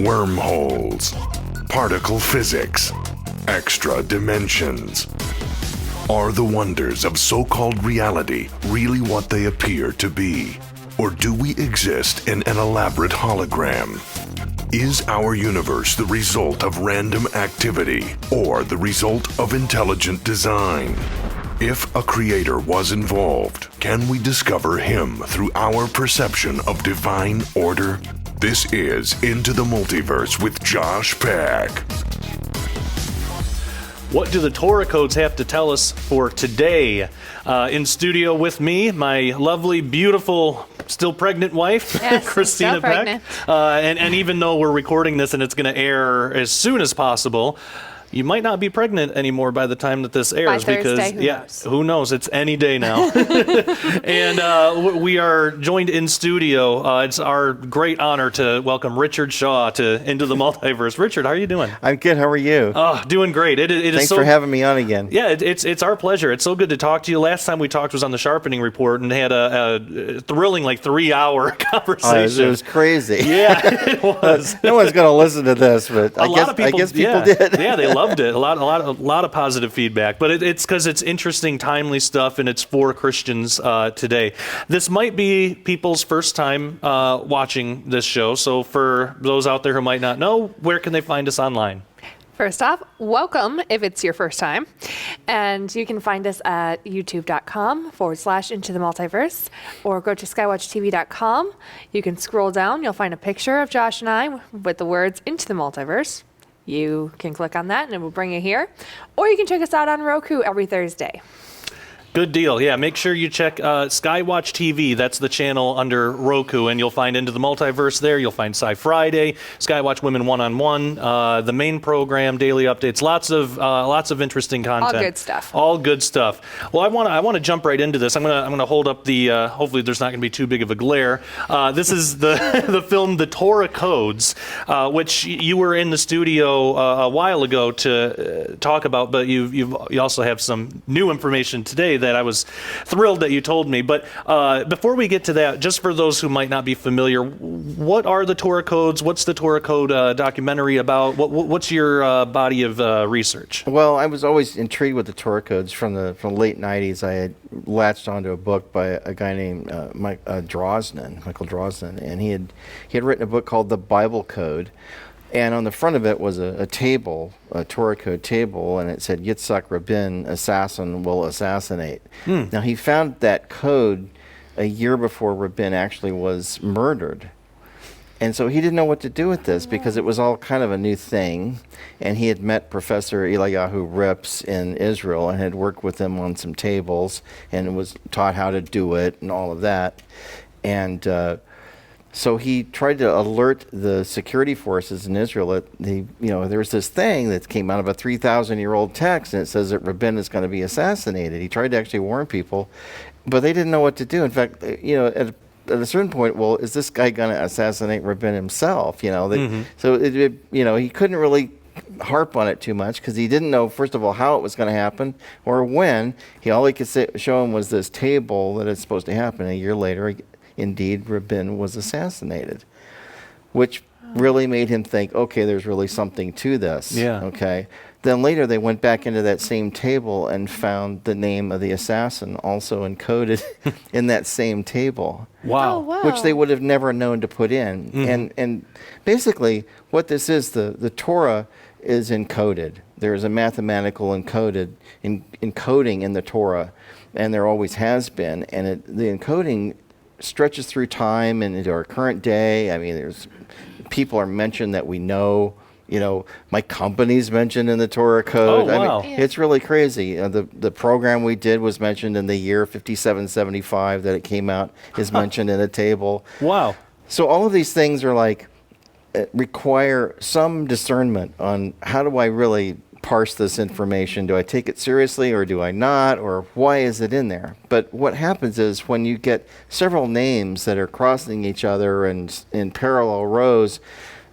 wormholes, particle physics, extra dimensions. Are the wonders of so-called reality really what they appear to be? Or do we exist in an elaborate hologram? Is our universe the result of random activity or the result of intelligent design? If a creator was involved, can we discover him through our perception of divine order? This is Into the Multiverse with Josh Peck. What do the Torah codes have to tell us for today? In studio with me, my lovely, beautiful, still pregnant wife, yes, Christina Peck. And even though we're recording this and it's going to air as soon as possible, you might not be pregnant anymore by the time that this airs. By Thursday, who knows? It's any day now. And we are joined in studio. It's our great honor to welcome Richard Shaw Into the Multiverse. Richard, how are you doing? I'm good. How are you? Oh, doing great. Thanks for having me on again. Yeah, it's our pleasure. It's so good to talk to you. Last time we talked was on the Sharpening Report and had a thrilling 3-hour conversation. It was crazy. Yeah, it was. No one's going to listen to this, but I guess people did. Yeah, they loved it. A lot of positive feedback. But it's because it's interesting, timely stuff, and it's for Christians today. This might be people's first time watching this show. So for those out there who might not know, where can they find us online? First off, welcome if it's your first time. And you can find us at youtube.com/Into the Multiverse, or go to skywatchtv.com. You can scroll down. You'll find a picture of Josh and I with the words Into the Multiverse. You can click on that and it will bring you here. Or you can check us out on Roku every Thursday. Good deal. Yeah, make sure you check Skywatch TV. That's the channel under Roku, and you'll find Into the Multiverse there. You'll find Sci Friday, Skywatch Women One-on-One, the main program, daily updates, lots of interesting content. All good stuff. All good stuff. Well, I want to jump right into this. I'm gonna hold up the. Hopefully, there's not going to be too big of a glare. This is the the film, The Torah Codes, which you were in the studio a while ago to talk about, but you also have some new information today that I was thrilled that you told me. But before we get to that, just for those who might not be familiar, what are the Torah codes? What's the Torah code documentary about? What's your body of research? Well, I was always intrigued with the Torah codes from the late 90s. I had latched onto a book by a guy named Michael Drosnin, and he had written a book called The Bible Code. And on the front of it was a table, a Torah code table, and it said, Yitzhak Rabin, assassin will assassinate. Now, he found that code a year before Rabin actually was murdered. And so he didn't know what to do with this because it was all kind of a new thing. And he had met Professor Eliyahu Rips in Israel and had worked with him on some tables and was taught how to do it and all of that. And so he tried to alert the security forces in Israel that there's this thing that came out of a 3,000-year-old text, and it says that Rabin is going to be assassinated. He tried to actually warn people, but they didn't know what to do. In fact, at a certain point, well, is this guy going to assassinate Rabin himself? So he couldn't really harp on it too much because he didn't know, first of all, how it was going to happen or when. All he could show him was this table that it's supposed to happen. A year later, indeed, Rabin was assassinated, which really made him think, okay, there's really something to this. Yeah. Okay. Then later they went back into that same table and found the name of the assassin also encoded in that same table. Wow. Oh, wow. Which they would have never known to put in. And basically what this is, the Torah is encoded. There is a mathematical encoding in the Torah, and there always has been. And the encoding stretches through time and into our current day. I mean, there's people are mentioned that we know. My company's mentioned in the Torah code. Oh, wow. It's really crazy. The program we did was mentioned in the year 5775 that it came out is mentioned in a table. Wow. So all of these things are require some discernment on how do I really parse this information. Do I take it seriously or do I not? Or why is it in there? But what happens is when you get several names that are crossing each other and in parallel rows,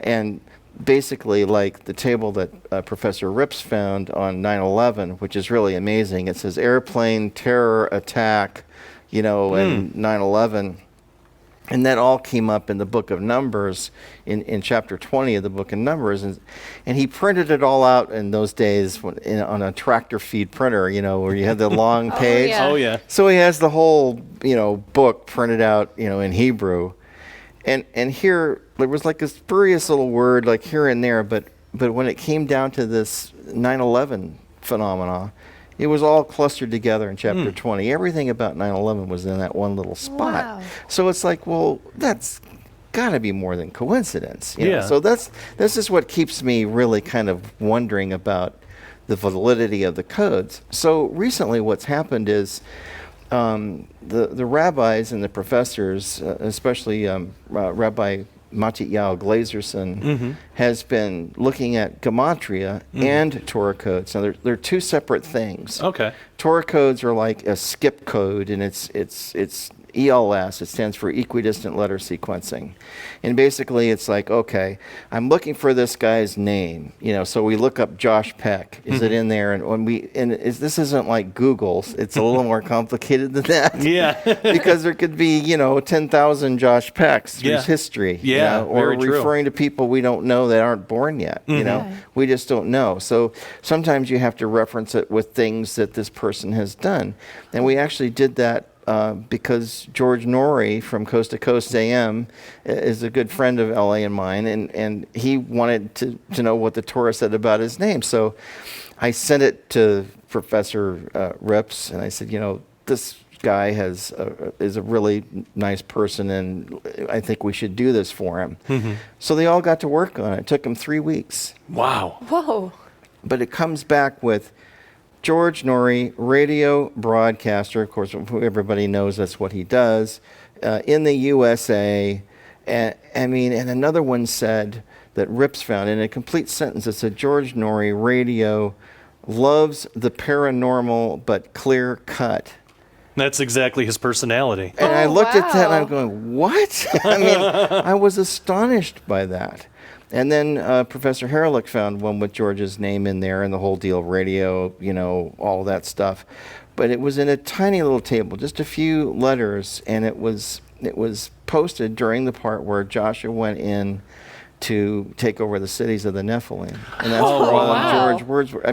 and basically like the table that Professor Rips found on 9/11, which is really amazing. It says airplane terror attack, and 9/11. And that all came up in the book of Numbers, in chapter 20 of the book of Numbers. And he printed it all out in those days on a tractor feed printer, where you had the long page. yeah. Oh, yeah. So he has the whole, book printed out, in Hebrew. And here, there was like a spurious little word, like here and there, but when it came down to this 9/11 phenomena, it was all clustered together in chapter 20. Everything about 9/11 was in that one little spot. Wow. So it's like, well, that's got to be more than coincidence. You know? Yeah. So this is what keeps me really kind of wondering about the validity of the codes. So recently what's happened is the rabbis and the professors, especially Rabbi Matityahu Glazerson, has been looking at gematria and Torah codes. Now, they're two separate things. Okay. Torah codes are like a skip code, and it's ELS. It stands for equidistant letter sequencing. And basically, it's like, okay, I'm looking for this guy's name. So we look up Josh Peck. Is it in there? And this isn't like Google. It's a little more complicated than that. Yeah. Because there could be, 10,000 Josh Pecks through history. Yeah, or very true. referring to people we don't know that aren't born yet. We just don't know. So sometimes you have to reference it with things that this person has done. And we actually did that because George Norrie from Coast to Coast AM is a good friend of LA and mine, and he wanted to know what the Torah said about his name. So I sent it to Professor Rips, and I said, this guy is a really nice person, and I think we should do this for him. So they all got to work on it. It took them 3 weeks. Wow. Whoa. But it comes back with George Norrie, radio broadcaster. Of course, everybody knows that's what he does in the USA. And another one said that Rips found in a complete sentence. It said George Norrie, radio, loves the paranormal but clear cut. That's exactly his personality. And I looked at that and wow. I'm going, what? I was astonished by that. And then Professor Herlick found one with George's name in there and the whole deal, radio, all that stuff. But it was in a tiny little table, just a few letters, and it was posted during the part where Joshua went in to take over the cities of the Nephilim. And that's where all of George's words were.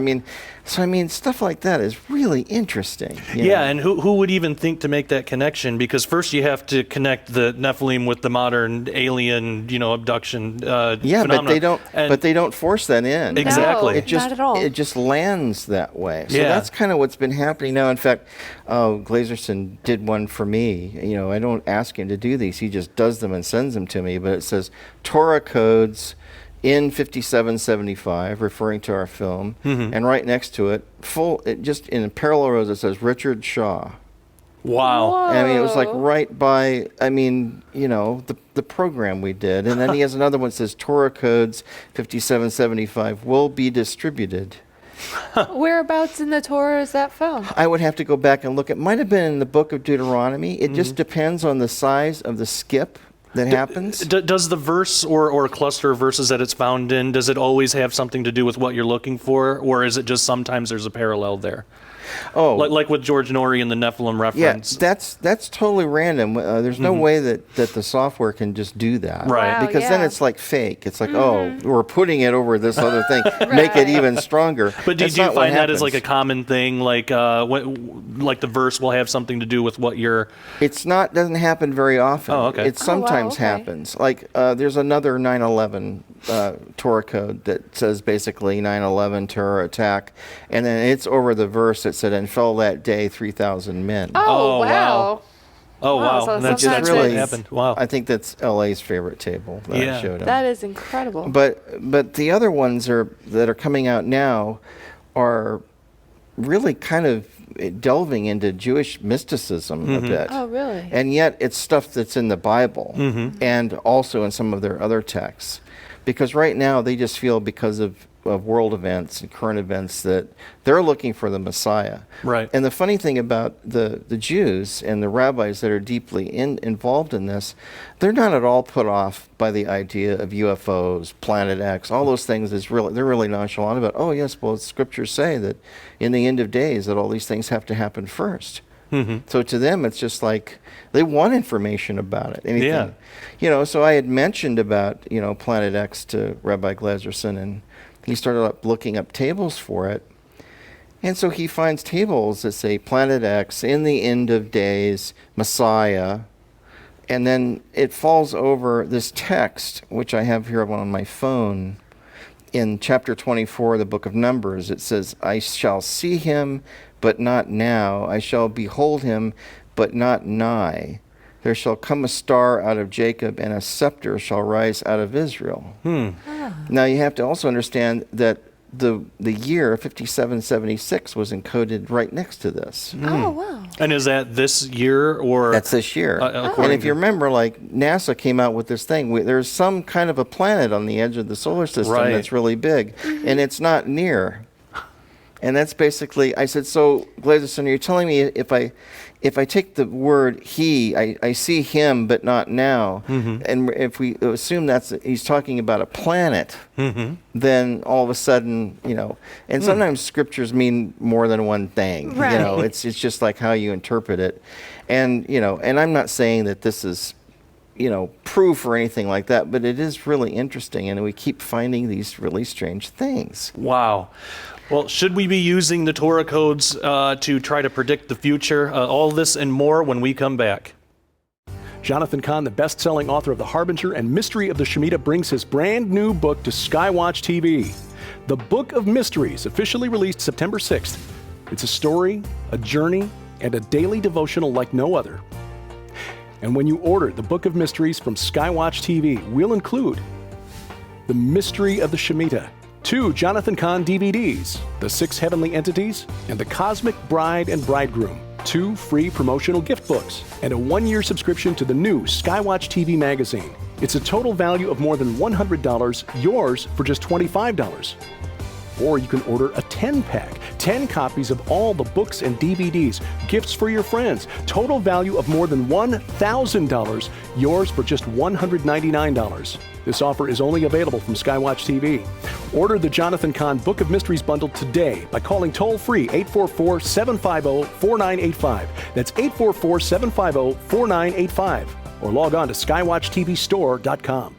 Stuff like that is really interesting. Yeah, and who would even think to make that connection? Because first you have to connect the Nephilim with the modern alien, abduction phenomena. But they don't force that in. Exactly. No, not at all. It just lands that way. So Yeah. that's kind of what's been happening now. In fact, Glazerson did one for me. I don't ask him to do these. He just does them and sends them to me. But it says Torah codes in 5775, referring to our film, and right next to it, just in parallel rows, it says Richard Shaw. Wow. Whoa. It was like right by, the program we did. And then he has another one that says Torah codes 5775 will be distributed. Whereabouts in the Torah is that found? I would have to go back and look. It might have been in the book of Deuteronomy. It just depends on the size of the skip that happens. Does the verse or cluster of verses that it's found in, does it always have something to do with what you're looking for, or is it just sometimes there's a parallel there? Oh, Like with George Norrie and the Nephilim reference. Yeah, that's totally random. There's no way that the software can just do that. Right. Wow, Because then yeah. it's like fake. It's like, oh, we're putting it over this other thing, make it even stronger. But do That's you not what find that as like a happens. common thing? Like the verse will have something to do with what you're... Doesn't happen very often. Oh, okay. It sometimes okay. happens. Like there's another 9/11 Torah code that says basically 9/11 terror attack, and then it's over the verse that said, and fell that day 3,000 men. Oh, Oh, wow. wow. Oh, Wow, wow. so That's sometimes what it's- happened. Wow. I think that's LA's favorite table that Yeah. I showed him. That is incredible. But the other ones that are coming out now are really kind of delving into Jewish mysticism a bit. Oh, really? And yet it's stuff that's in the Bible and also in some of their other texts. Because right now they just feel because of world events and current events that they're looking for the Messiah. Right. And the funny thing about the Jews and the rabbis that are deeply involved in this, they're not at all put off by the idea of UFOs, Planet X, all those things. They're really nonchalant about, oh yes, well, scriptures say that in the end of days that all these things have to happen first. So to them, it's just like they want information about it. Anything. Yeah. You know, so I had mentioned about, you know, Planet X to Rabbi Glazerson, and he started looking up tables for it. And so he finds tables that say Planet X, in the end of days, Messiah. And then it falls over this text, which I have here on my phone. In chapter 24 of the book of Numbers, it says, I shall see him, but not now. I shall behold him, but not nigh. There shall come a star out of Jacob, and a scepter shall rise out of Israel. Now you have to also understand that the year 5776 was encoded right next to this. Oh, wow. And is that this year or? That's this year. And according if you remember, like NASA came out with this thing. There's some kind of a planet on the edge of the solar system Right. that's really big, and it's not near. And that's basically, I said, so Glazerson, you're telling me if I take the word he, I see him, but not now, and if we assume he's talking about a planet, then all of a sudden, you know, and sometimes scriptures mean more than one thing. Right. You know, it's just like how you interpret it, and you know, and I'm not saying that this is, you know, proof or anything like that, but it is really interesting, and we keep finding these really strange things. Wow. Well, should we be using the Torah codes to try to predict the future? All this and more when we come back. Jonathan Cahn, the best-selling author of The Harbinger and Mystery of the Shemitah, brings his brand new book to Skywatch TV. The Book of Mysteries, officially released September 6th. It's a story, a journey, and a daily devotional like no other. And when you order the Book of Mysteries from Skywatch TV, we'll include The Mystery of the Shemitah, 2 Jonathan Cahn DVDs, The 6 Heavenly Entities, and The Cosmic Bride and Bridegroom, 2 free promotional gift books, and a 1-year subscription to the new Skywatch TV magazine. It's a total value of more than $100, yours for just $25. Or you can order a 10-pack, 10 copies of all the books and DVDs, gifts for your friends, total value of more than $1,000, yours for just $199. This offer is only available from Skywatch TV. Order the Jonathan Cahn Book of Mysteries bundle today by calling toll-free 844-750-4985. That's 844-750-4985. Or log on to skywatchtvstore.com.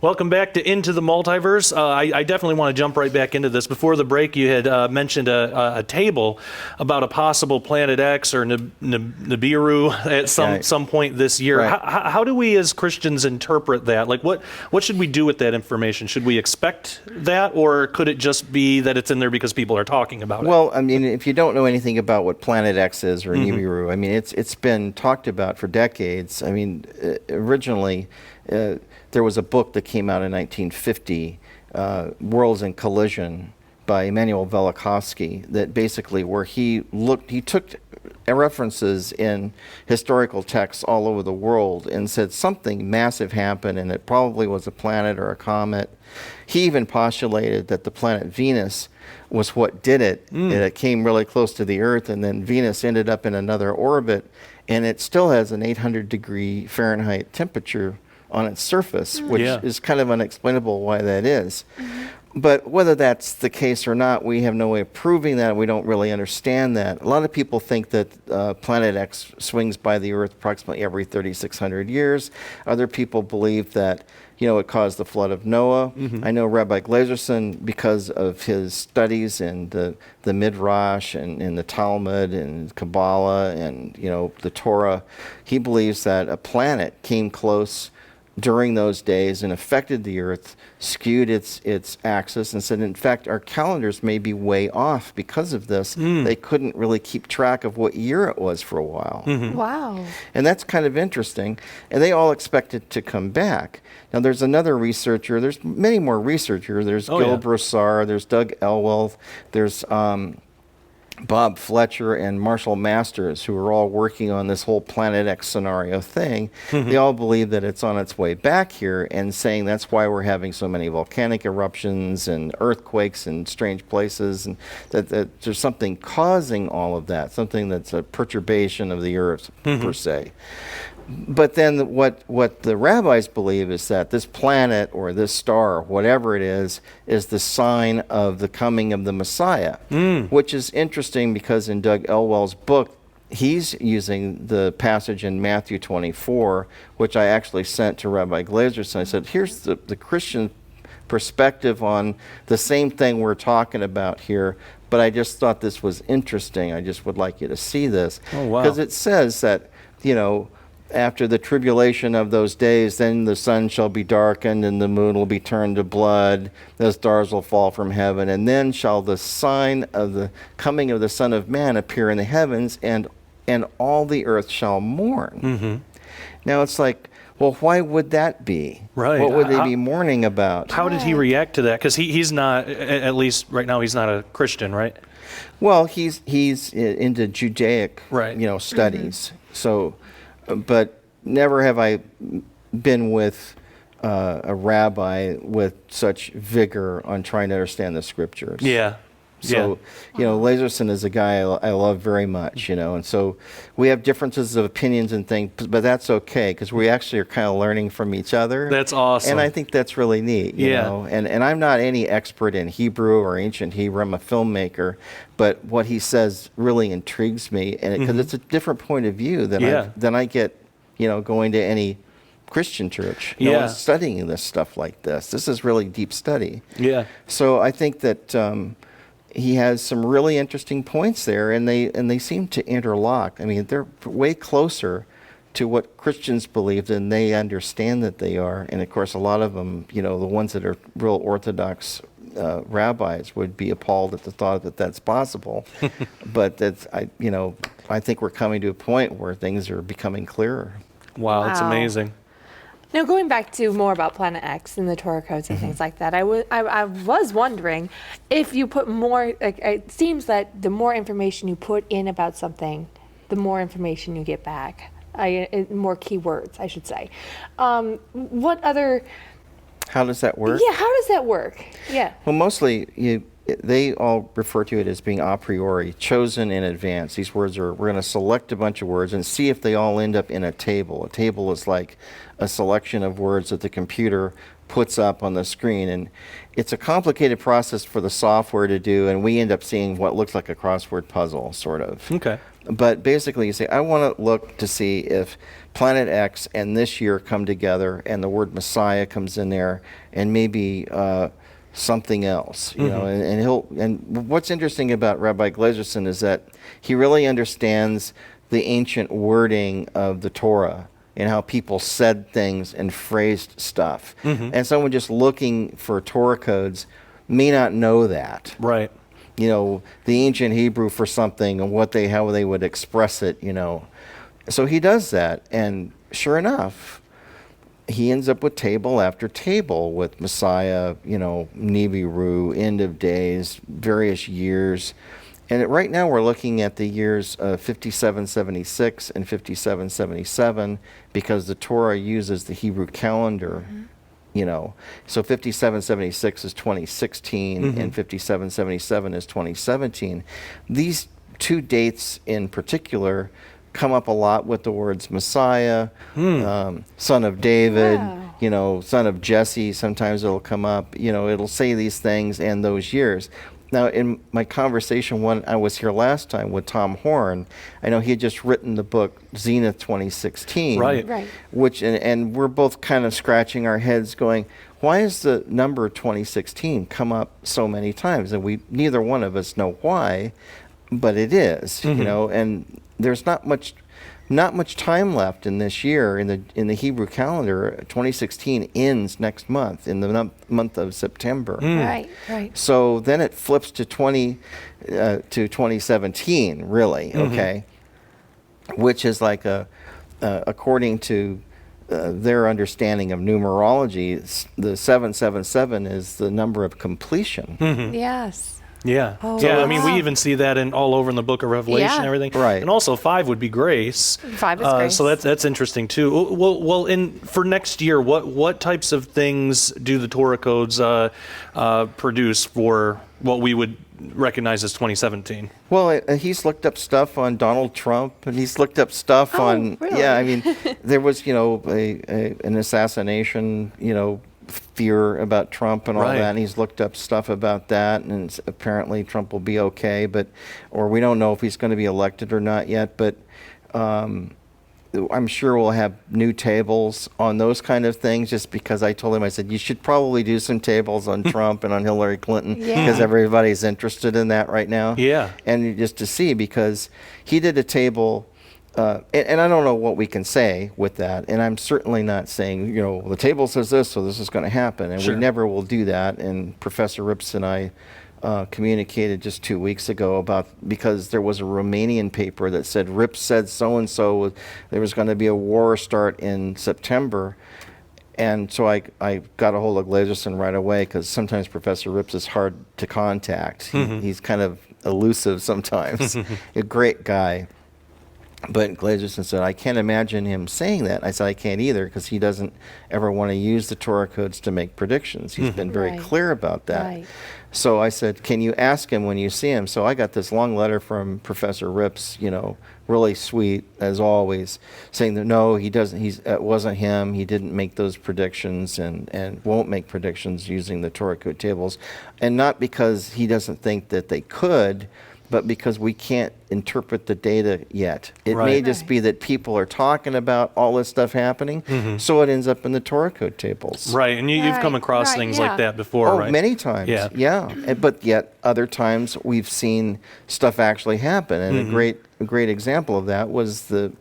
Welcome back to Into the Multiverse. I definitely want to jump right back into this. Before the break, you had mentioned a table about a possible Planet X or Nibiru at some point this year. Right. How do we as Christians interpret that? Like, what should we do with that information? Should we expect that, or could it just be that it's in there because people are talking about it? Well, I mean, if you don't know anything about what Planet X is or Nibiru, I mean, it's been talked about for decades. I mean, originally, there was a book that came out in 1950, Worlds in Collision, by Immanuel Velikovsky, that basically where he took references in historical texts all over the world and said something massive happened, and it probably was a planet or a comet. He even postulated that the planet Venus was what did it, and it came really close to the Earth, and then Venus ended up in another orbit, and it still has an 800-degree Fahrenheit temperature on its surface, which is kind of unexplainable why that is. But whether that's the case or not, we have no way of proving that. We don't really understand that. A lot of people think that Planet X swings by the Earth approximately every 3,600 years. Other people believe that, you know, it caused the flood of Noah. I know Rabbi Glazerson, because of his studies in the Midrash and in the Talmud and Kabbalah and, you know, the Torah, he believes that a planet came close during those days and affected the Earth, skewed its axis, and said, in fact, our calendars may be way off because of this. They couldn't really keep track of what year it was for a while. Wow. And that's kind of interesting. And they all expect it to come back. Now, there's another researcher. There's many more researchers. There's Gil Broussard. There's Doug Elwell. There's Bob Fletcher and Marshall Masters, who are all working on this whole Planet X scenario thing. They all believe that it's on its way back here, and saying that's why we're having so many volcanic eruptions and earthquakes in strange places, and that there's something causing all of that, something that's a perturbation of the Earth, per se. But then what the rabbis believe is that this planet or this star, or whatever it is the sign of the coming of the Messiah, which is interesting because in Doug Elwell's book, he's using the passage in Matthew 24, which I actually sent to Rabbi Glazerson. I said, here's the Christian perspective on the same thing we're talking about here, but I just thought this was interesting. I just would like you to see this. Oh, wow. Because it says that, after the tribulation of those days, then the sun shall be darkened and the moon will be turned to blood, the stars will fall from heaven, and then shall the sign of the coming of the Son of Man appear in the heavens, and all the earth shall mourn. Mm-hmm. Now it's like, well, why would that be? Right. What would they be mourning about? How did he react to that? Because he's not, at least right now, he's not a Christian, right? Well, he's into Judaic, studies. So, but never have I been with a rabbi with such vigor on trying to understand the scriptures. Yeah. So, Lazerson is a guy I love very much, and so we have differences of opinions and things, but that's okay because we actually are kind of learning from each other. That's awesome. And I think that's really neat, you know. And I'm not any expert in Hebrew or ancient Hebrew. I'm a filmmaker, but what he says really intrigues me, and because it's a different point of view than I get, going to any Christian church. No one's studying this stuff like this. This is really deep study. Yeah. So I think that he has some really interesting points there, and they seem to interlock. I mean, they're way closer to what Christians believe than they understand that they are. And of course, a lot of them, the ones that are real Orthodox rabbis would be appalled at the thought that that's possible. But I think we're coming to a point where things are becoming clearer. Wow, that's amazing. Now, going back to more about Planet X and the Torah codes and things like that, I was wondering if you put more, it seems that the more information you put in about something, the more information you get back. More keywords, I should say. What other... How does that work? Yeah, how does that work? Yeah. Well, mostly they all refer to it as being a priori, chosen in advance. These words we're going to select a bunch of words and see if they all end up in a table. A table is like a selection of words that the computer puts up on the screen. And it's a complicated process for the software to do, and we end up seeing what looks like a crossword puzzle, sort of. Okay. But basically, you say, I want to look to see if Planet X and this year come together, and the word Messiah comes in there, and maybe something else, you know. And what's interesting about Rabbi Glazerson is that he really understands the ancient wording of the Torah and how people said things and phrased stuff. And someone just looking for Torah codes may not know that. Right. You know, the ancient Hebrew for something and how they would express it, you know. So he does that, and sure enough, he ends up with table after table with Messiah, you know, Nibiru, end of days, various years. And right now we're looking at the years 5776 and 5777 because the Torah uses the Hebrew calendar. You know, so 5776 is 2016 and 5777 is 2017. These two dates in particular come up a lot with the words Messiah, son of David, you know, son of Jesse. Sometimes it'll come up, you know, it'll say these things and those years. Now, in my conversation when I was here last time with Tom Horn, I know he had just written the book Zenith 2016. Right. Which, and we're both kind of scratching our heads going, why has the number 2016 come up so many times? And neither one of us know why, but it is, you know, and there's not much time left in this year in the Hebrew calendar. 2016 ends next month in the month of September. Right. So then it flips to 2017, really. Okay, which is like according to their understanding of numerology, the 777 is the number of completion. Yes. Yeah. Oh, yeah. wow. I mean, we even see that all over in the Book of Revelation and everything. Right. And also 5 would be grace. 5 is grace. So that's interesting too. Well, for next year, what types of things do the Torah codes produce for what we would recognize as 2017? Well, he's looked up stuff on Donald Trump, and he's looked up stuff on. Really? Yeah, I mean, there was, you know, an assassination, you know, fear about Trump and all Right. that, and he's looked up stuff about that, and apparently Trump will be okay, or we don't know if he's going to be elected or not yet, but I'm sure we'll have new tables on those kind of things, just because I told him, I said, you should probably do some tables on Trump and on Hillary Clinton, because everybody's interested in that right now. Yeah. And just to see, because he did a table, and I don't know what we can say with that, and I'm certainly not saying, the table says this, so this is going to happen, and Sure. we never will do that. And Professor Rips and I communicated just 2 weeks ago because there was a Romanian paper that said Rips said so-and-so, there was going to be a war start in September. And so I got a hold of Glazerson right away, because sometimes Professor Rips is hard to contact. He's kind of elusive sometimes. A great guy. But Glazerson said, I can't imagine him saying that. I said, I can't either, because he doesn't ever want to use the Torah codes to make predictions. He's been very Right. clear about that. Right. So I said, can you ask him when you see him? So I got this long letter from Professor Rips, really sweet, as always, saying that no, he doesn't. It wasn't him. He didn't make those predictions, and won't make predictions using the Torah code tables. And not because he doesn't think that they could, but because we can't interpret the data yet. It may Right. just be that people are talking about all this stuff happening, so it ends up in the Torah code tables. Right, and you've come Right, across right, things yeah. like that before, Oh, right? many times. Yeah. But yet other times we've seen stuff actually happen, and a great example of that was the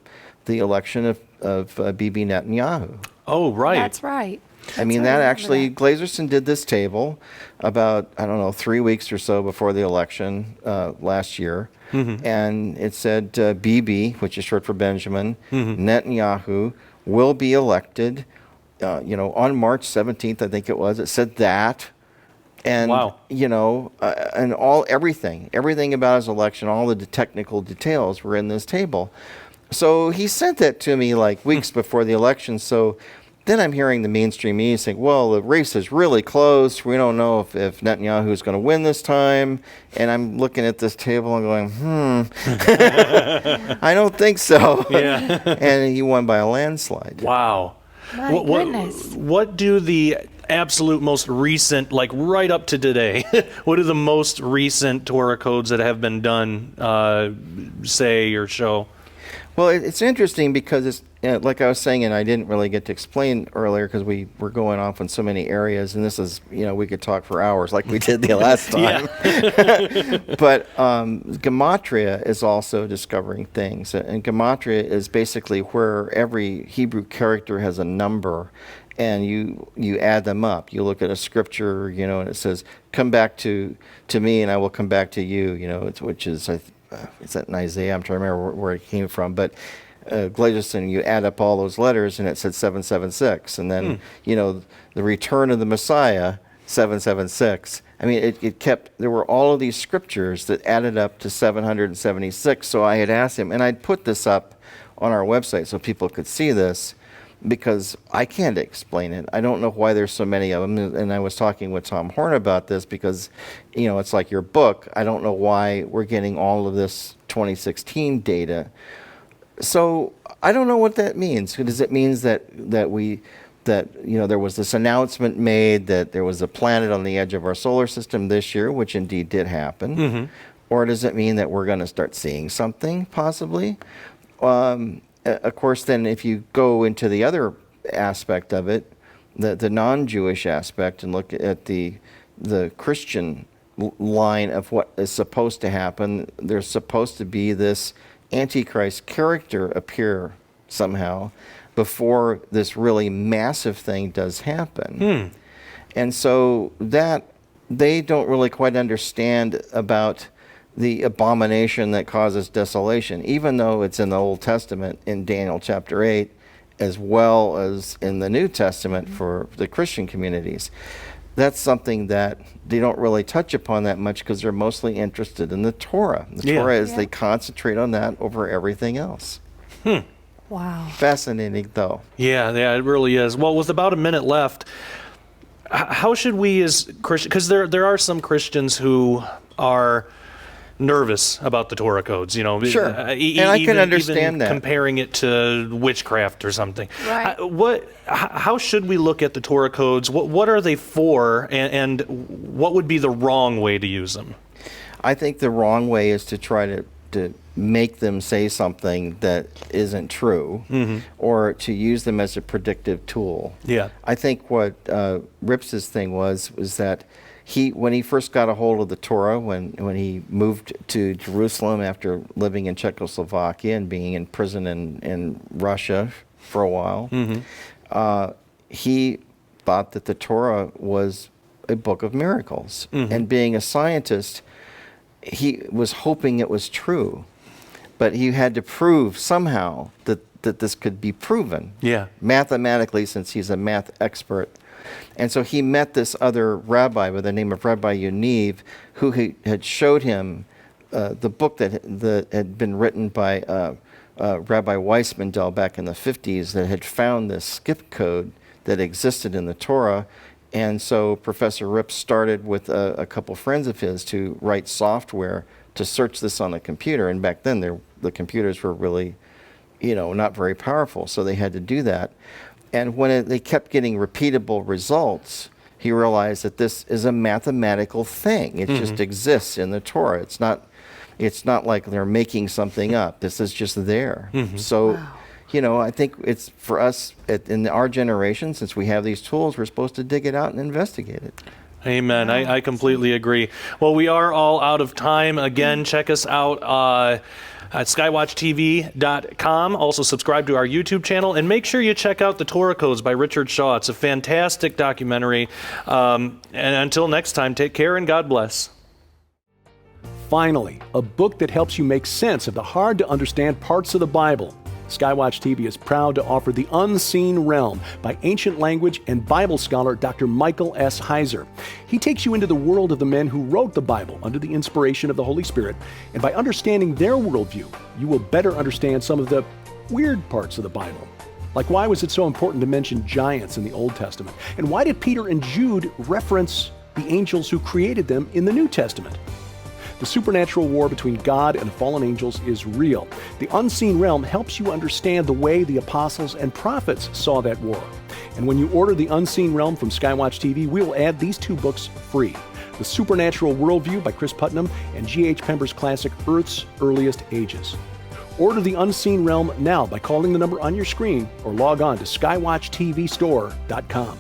election of Bibi Netanyahu. Oh, right. That's right. I mean, That's right, that I actually, remember Glazerson did this table about, 3 weeks or so before the election last year. And it said Bibi, which is short for Benjamin, Netanyahu will be elected, on March 17th, I think it was. It said that. And, Wow. and everything about his election, all the technical details were in this table. So he sent that to me like weeks before the election. So then I'm hearing the mainstream media saying, well, the race is really close. We don't know if Netanyahu is going to win this time. And I'm looking at this table and going, I don't think so. Yeah. And he won by a landslide. Wow. My goodness. What do the absolute most recent, like right up to today, what are the most recent Torah codes that have been done say or show? Well, it's interesting because it's like I was saying, and I didn't really get to explain earlier because we were going off in so many areas, and this is, we could talk for hours like we did the last time. But Gematria is also discovering things, and Gematria is basically where every Hebrew character has a number, and you add them up. You look at a scripture, and it says, "Come back to me, and I will come back to you." Which is it's in Isaiah. I'm trying to remember where it came from, but Glazerson, you add up all those letters, and it said 776, and then the return of the Messiah 776. I mean, it kept. There were all of these scriptures that added up to 776. So I had asked him, and I'd put this up on our website so people could see this, because I can't explain it. I don't know why there's so many of them. And I was talking with Tom Horn about this because, it's like your book. I don't know why we're getting all of this 2016 data. So I don't know what that means. Does it mean that there was this announcement made that there was a planet on the edge of our solar system this year, which indeed did happen? Or does it mean that we're going to start seeing something possibly? Of course, then if you go into the other aspect of it, the non-Jewish aspect, and look at the Christian line of what is supposed to happen, there's supposed to be this Antichrist character appear somehow before this really massive thing does happen. And so that they don't really quite understand about the abomination that causes desolation, even though it's in the Old Testament in Daniel chapter 8, as well as in the New Testament for the Christian communities. That's something that they don't really touch upon that much because they're mostly interested in the Torah. The Torah is they concentrate on that over everything else. Wow. Fascinating, though. Yeah, it really is. Well, with about a minute left, how should we as Christians, because there are some Christians who are nervous about the Torah codes, you know. Sure. And I can understand that. Comparing it to witchcraft or something. Right. How should we look at the Torah codes? What are they for, and what would be the wrong way to use them? I think the wrong way is to try to make them say something that isn't true, or to use them as a predictive tool. Yeah. I think what Rips's thing was that when he first got a hold of the Torah, when he moved to Jerusalem after living in Czechoslovakia and being in prison in Russia for a while, he thought that the Torah was a book of miracles. And being a scientist, he was hoping it was true. But he had to prove somehow that this could be proven mathematically, since he's a math expert. And so he met this other rabbi by the name of Rabbi Yaniv, who had showed him the book that had been written by Rabbi Weissmandel back in the 50s, that had found this skip code that existed in the Torah. And so Professor Rips started with a couple friends of his to write software to search this on a computer. And back then, the computers were really, not very powerful, so they had to do that. And when they kept getting repeatable results, he realized that this is a mathematical thing. It just exists in the Torah. It's not like they're making something up. This is just there. So, I think it's for us in our generation, since we have these tools, we're supposed to dig it out and investigate it. Amen. I completely agree. Well, we are all out of time. Again, check us out at skywatchtv.com. Also subscribe to our YouTube channel, and make sure you check out The Torah Codes by Richard Shaw. It's a fantastic documentary. And until next time, take care and God bless. Finally, a book that helps you make sense of the hard-to-understand parts of the Bible. Skywatch TV is proud to offer The Unseen Realm by ancient language and Bible scholar Dr. Michael S. Heiser. He takes you into the world of the men who wrote the Bible under the inspiration of the Holy Spirit, and by understanding their worldview, you will better understand some of the weird parts of the Bible. Like, why was it so important to mention giants in the Old Testament? And why did Peter and Jude reference the angels who created them in the New Testament? The supernatural war between God and the fallen angels is real. The Unseen Realm helps you understand the way the apostles and prophets saw that war. And when you order The Unseen Realm from Skywatch TV, we will add these two books free: The Supernatural Worldview by Chris Putnam and G.H. Pember's classic Earth's Earliest Ages. Order The Unseen Realm now by calling the number on your screen or log on to skywatchtvstore.com.